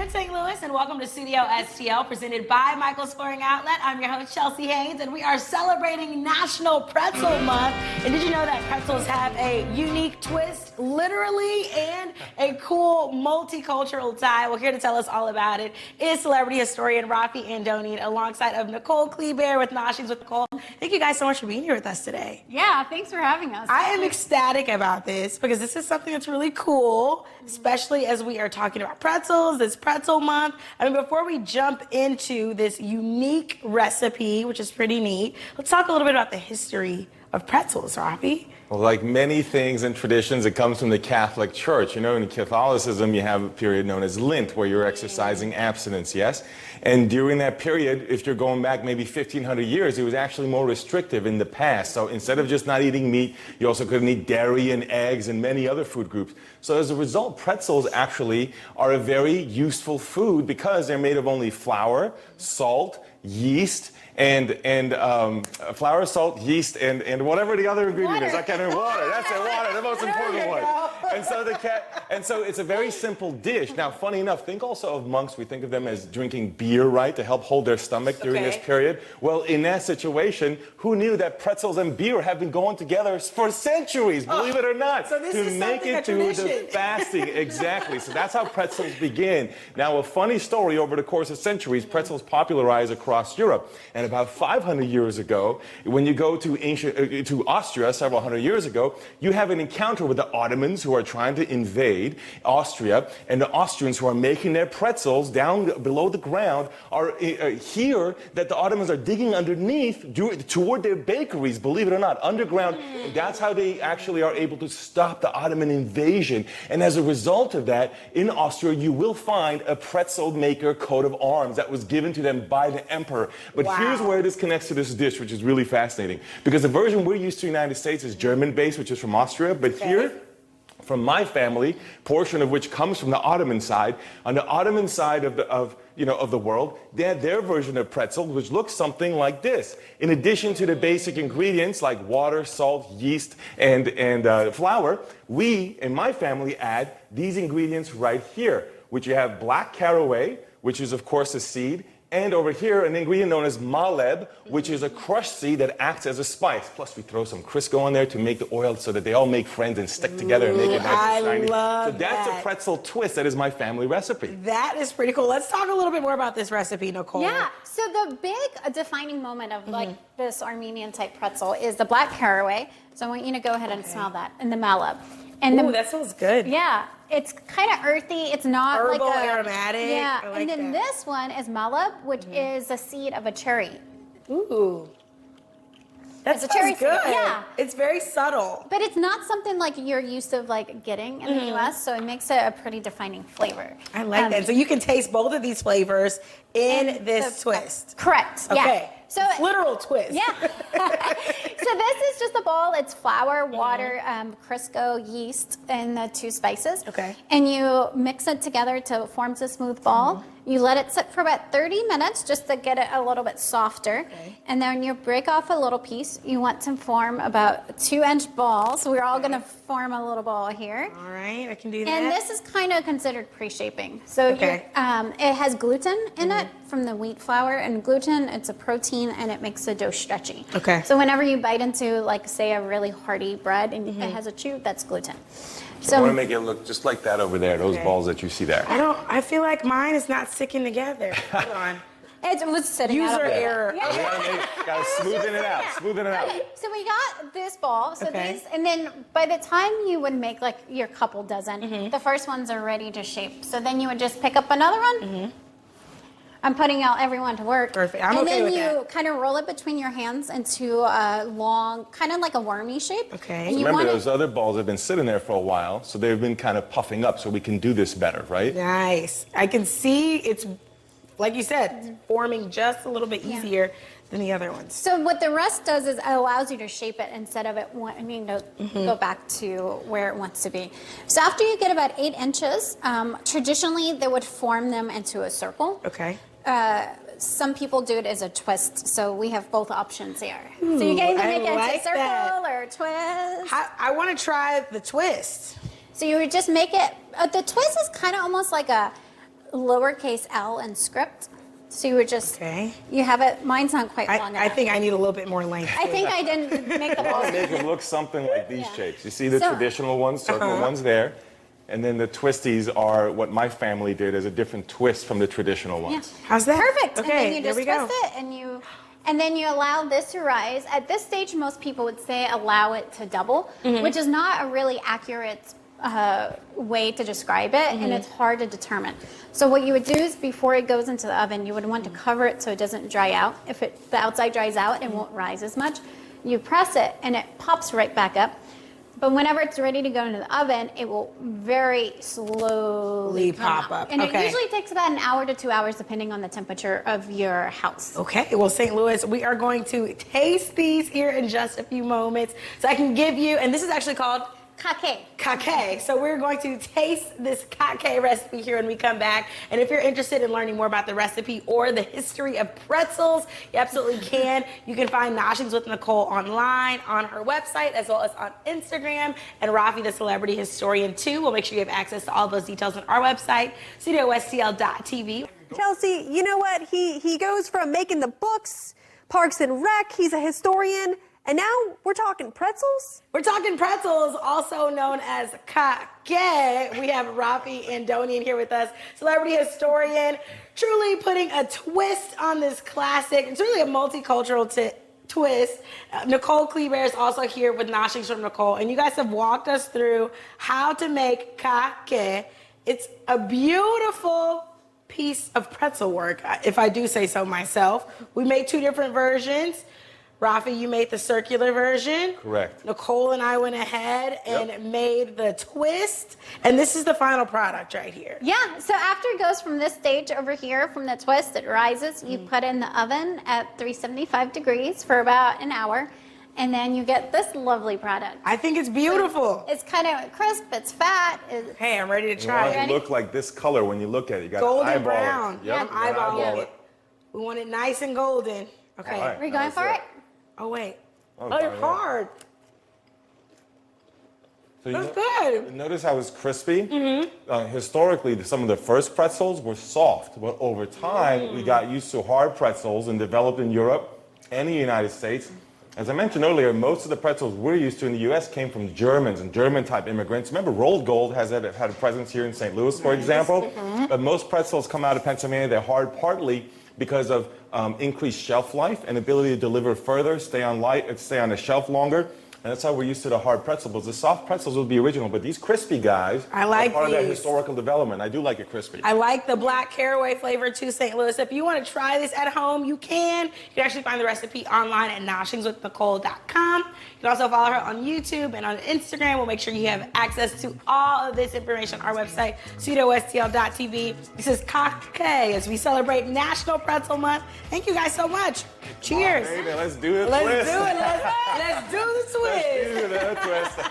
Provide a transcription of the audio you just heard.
in St. Louis, and welcome to Studio STL, presented by Michael's Flooring Outlet. I'm your host, Chelsea Haynes, and we are celebrating National Pretzel Month. And did you know that pretzels have a unique twist, literally, and a cool multicultural tie? Well, here to tell us all about it is celebrity historian Raffi Andonian, alongside of Nicole Kleber with Noshi's with Nicole. Thank you guys so much for being here with us today. Yeah, thanks for having us. I am ecstatic about this because this is something that's really cool, especially as we are talking about pretzels, this pretzel month. I mean, before we jump into this unique recipe, which is pretty neat, let's talk a little bit about the history of pretzels, Raffi. Well, like many things and traditions, it comes from the Catholic Church. You know, in Catholicism, you have a period known as Lent, where you're exercising abstinence, yes? And during that period, if you're going back maybe 1,500 years, it was actually more restrictive in the past. So instead of just not eating meat, you also couldn't eat dairy and eggs and many other food groups. So as a result, pretzels actually are a very useful food because they're made of only flour, salt, yeast, and flour, salt, yeast, and whatever the other ingredient is. I can't remember. Water. That's it. Water. The most important one. And so it's a very simple dish. Now, funny enough, think also of monks. We think of them as drinking beer, right, to help hold their stomach during this period. Well, in that situation, who knew that pretzels and beer have been going together for centuries? Believe it or not. So this to is make it through the fasting. Exactly. So that's how pretzels begin. Now, a funny story: over the course of centuries, pretzels popularized across Europe. And about 500 years ago, when you go to Austria several hundred years ago, you have an encounter with the Ottomans who are trying to invade Austria, and the Austrians who are making their pretzels down below the ground are hear that the Ottomans are digging underneath toward their bakeries, believe it or not, underground. That's how they actually are able to stop the Ottoman invasion. And as a result of that, in Austria, you will find a pretzel maker coat of arms that was given to them by the emperor. But here's where this connects to this dish, which is really fascinating. Because the version we're used to in the United States is German-based, which is from Austria. But here, from my family, portion of which comes from the Ottoman side, on the Ottoman side of the world, they had their version of pretzel, which looks something like this. In addition to the basic ingredients like water, salt, yeast, and flour, we, in my family, add these ingredients right here, which you have black caraway, which is, of course, a seed, and over here, an ingredient known as maleb, which is a crushed seed that acts as a spice. Plus, we throw some Crisco in there to make the oil so that they all make friends and stick together and make it nice and shiny. So that's a pretzel twist. That is my family recipe. That is pretty cool. Let's talk a little bit more about this recipe, Nicole. Yeah, so the big defining moment of like this Armenian type pretzel is the black caraway. So I want you to go ahead and smell that, and the maleb. And that smells good. Yeah, it's kind of earthy. It's not herbal, like aromatic. Yeah, I like and then this one is maleb, which is a seed of a cherry. Ooh. That's a cherry good. seed. Yeah. It's very subtle. But it's not something like you're used to like getting in the U.S., so it makes it a pretty defining flavor. I like that. So you can taste both of these flavors in this twist. Correct. Okay. Yeah. So literal twist. Yeah. So this is just a bowl. It's flour, water, Crisco, yeast, and the two spices. Okay. And you mix it together till it forms a smooth ball. You let it sit for about 30 minutes just to get it a little bit softer. Okay. And then you break off a little piece. You want to form about 2-inch balls. So we're all going to form a little ball here. All right, I can do that. And this is kind of considered pre-shaping. So it has gluten in it from the wheat flour, and gluten, it's a protein, and it makes the dough stretchy. Okay. So whenever you bite into, like, say, a really hearty bread and it has a chew, that's gluten. So I want to make it look just like that over there, those balls that you see there. I feel like mine is not sticking together. Hold on. It was sitting out User error. Yeah. Got to smoothen it out, smoothen it out. So we got this ball. So these, and then by the time you would make like your couple dozen, the first ones are ready to shape. So then you would just pick up another one. I'm putting out everyone to work. Perfect. I'm okay with that. And then you kind of roll it between your hands into a long, kind of like a wormy shape. Okay. And So remember, those other balls have been sitting there for a while, so they've been kind of puffing up, so we can do this better, right? Nice. I can see it's, like you said, forming just a little bit easier than the other ones. So what the rest does is it allows you to shape it instead of it wanting to go back to where it wants to be. So after you get about 8 inches, traditionally they would form them into a circle. Okay. Some people do it as a twist, so we have both options here. So you can either make it into a circle or a twist. I want to try the twist. So you would just make it, the twist is kind of almost like lowercase L in script. So you would just, Okay. you have it, mine's not quite long enough. I think I need a little bit more length. I think I didn't make the I want ball. to make them look something like these shapes. You see the So- traditional ones, circular ones there, and then the twisties are what my family did as a different twist from the traditional ones. Yeah. How's that? Perfect. Okay, and then you there just we go. twist it and then you allow this to rise. At this stage, most people would say allow it to double, which is not a really accurate way to describe it, and it's hard to determine. So what you would do is before it goes into the oven, you would want to cover it so it doesn't dry out. If the outside dries out, it won't rise as much. You press it and it pops right back up. But whenever it's ready to go into the oven, it will very slowly pop up. And Okay. it usually takes about an hour to 2 hours depending on the temperature of your house. Okay, well, St. Louis, we are going to taste these here in just a few moments. So I can give you, and this is actually called Kahké. kahké. So we're going to taste this kahké recipe here when we come back. And if you're interested in learning more about the recipe or the history of pretzels, you absolutely can. You can find Noshings with Nicole online on her website as well as on Instagram. And Raffi, the celebrity historian, too. We'll make sure you have access to all those details on our website, studiostl.tv. Chelsea, you know what? He goes from making the books, Parks and Rec, he's a historian, and now we're talking pretzels? We're talking pretzels, also known as kahké. We have Raffi Andonian here with us, celebrity historian, truly putting a twist on this classic. It's really a multicultural twist. Nicole Kleber is also here with Noshings from Nicole, and you guys have walked us through how to make kahké. It's a beautiful piece of pretzel work, if I do say so myself. We made two different versions. Raffi, you made the circular version. Correct. Nicole and I went ahead and made the twist. And this is the final product right here. Yeah, so after it goes from this stage over here, from the twist, it rises, you put it in the oven at 375 degrees for about an hour, and then you get this lovely product. I think it's beautiful. It's kind of crisp, it's fat. Hey, I'm ready to You try want it it. to look like this color when you look at it. You got to Golden eyeball brown. it. Yep, I'm you gotta eyeballing eyeball it. We want it nice and golden. Okay. All right. We're going That's for it? Oh, wait. Oh, Oh, you're darn it. hard. So you That's good. Notice how it's crispy? Historically, some of the first pretzels were soft, but over time, we got used to hard pretzels and developed in Europe and the United States. As I mentioned earlier, most of the pretzels we're used to in the U.S. came from Germans and German-type immigrants. Remember, rolled gold had a presence here in St. Louis, for example. But most pretzels come out of Pennsylvania. They're hard partly because of increased shelf life and ability to deliver further, stay on the shelf longer. And that's how we're used to the hard pretzels. The soft pretzels would be original, but these crispy guys I like are part of that these. historical development. I do like it crispy. I like the black caraway flavor too, St. Louis. If you want to try this at home, you can. You can actually find the recipe online at noshingswithnicole.com. You can also follow her on YouTube and on Instagram. We'll make sure you have access to all of this information on our website, studiostl.tv. This is kahké as we celebrate National Pretzel Month. Thank you guys so much. Cheers. Hey, then let's do it. Let's do it. Let's do the twist. Let's do the twist.